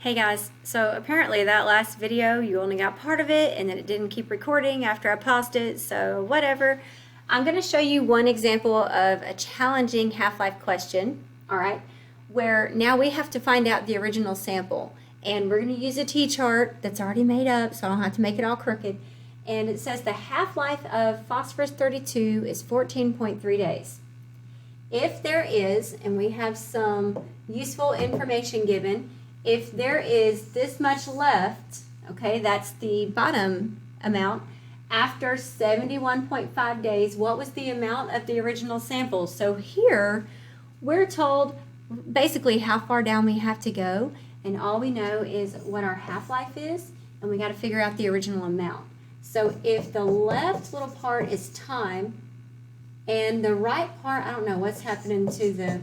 Hey guys, so apparently that last video you only got part of it and then it didn't keep recording after I paused it, so whatever. I'm going to show you one example of a challenging half-life question, alright, where now we have to find out the original sample. And we're going to use a T-chart that's already made up so I don't have to make it all crooked. And it says the half-life of phosphorus-32 is 14.3 days. If there is, and we have some useful information given, if there is this much left, okay, that's the bottom amount, after 71.5 days, what was the amount of the original sample? So here, we're told basically how far down we have to go, and all we know is what our half-life is, and we got to figure out the original amount. So if the left little part is time, and the right part, I don't know what's happening to the...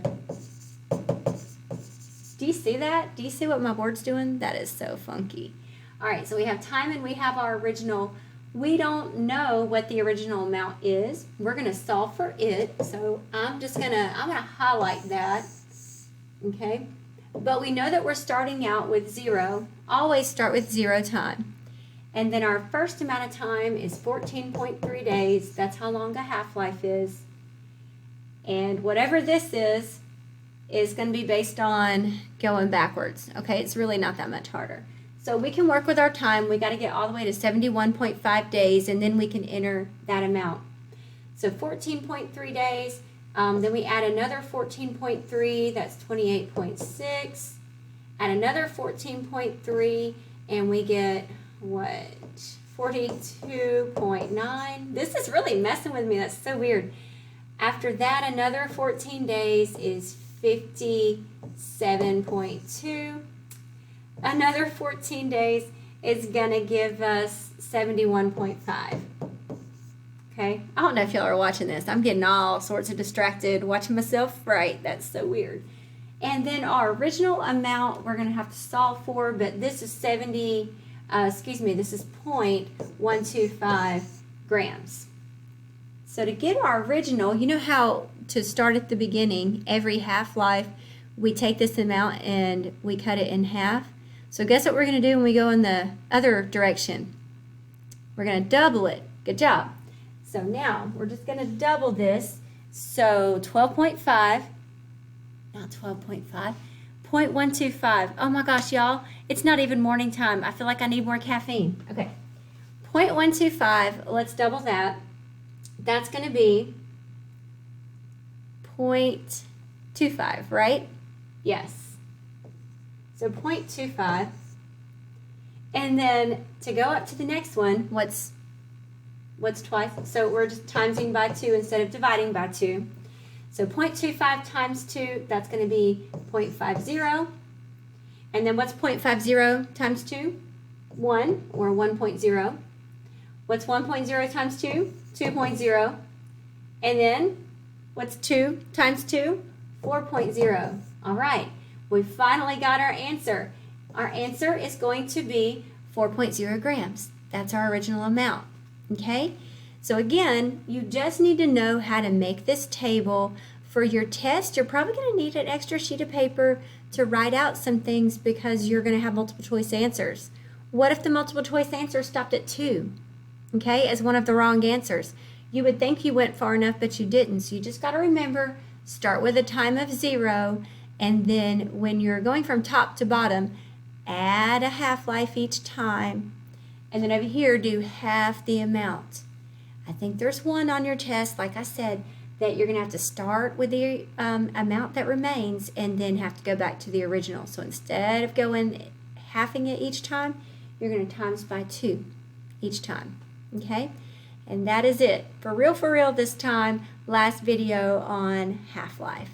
Do you see that? Do you see what my board's doing? That is so funky. All right, so we have time and we have our original. We don't know what the original amount is. We're gonna solve for it. So I'm gonna highlight that, okay? But we know that we're starting out with 0. Always start with 0 time. And then our first amount of time is 14.3 days. That's how long a half-life is. And whatever this is going to be based on going backwards. Okay, it's really not that much harder. So we can work with our time. We got to get all the way to 71.5 days, and then we can enter that amount. So 14.3 days. Then we add another 14.3. That's 28.6. Add another 14.3, and we get what? 42.9. This is really messing with me. That's so weird. After that, another 14 days is 57.2. Another 14 days is going to give us 71.5. Okay? I don't know if y'all are watching this. I'm getting all sorts of distracted watching myself write. That's so weird. And then our original amount we're going to have to solve for, but this is this is 0.125 grams. So to get our original, you know how to start at the beginning, every half-life, we take this amount and we cut it in half. So guess what we're going to do when we go in the other direction? We're going to double it. Good job. So now we're just going to double this. So 12.5, not 12.5, 0.125. Oh my gosh, y'all, it's not even morning time. I feel like I need more caffeine. Okay, 0.125, let's double that. That's going to be 0.25, right? Yes. So 0.25. And then to go up to the next one, what's twice? So we're just timesing by 2 instead of dividing by 2. So 0.25 times 2, that's going to be 0.50. And then what's 0.50 times 2? 1, or 1.0. What's 1.0 times 2? 2.0. And then, what's 2 times 2? 4.0. All right, we finally got our answer. Our answer is going to be 4.0 grams. That's our original amount, okay? So again, you just need to know how to make this table. For your test, you're probably going to need an extra sheet of paper to write out some things because you're going to have multiple choice answers. What if the multiple choice answer stopped at 2? Okay, as one of the wrong answers? You would think you went far enough, but you didn't. So you just got to remember, start with a time of 0, and then when you're going from top to bottom, add a half-life each time, and then over here do half the amount. I think there's one on your test, like I said, that you're going to have to start with the amount that remains and then have to go back to the original. So instead of going halving it each time, you're going to times by 2 each time. Okay, and that is it. For real this time, last video on half-life.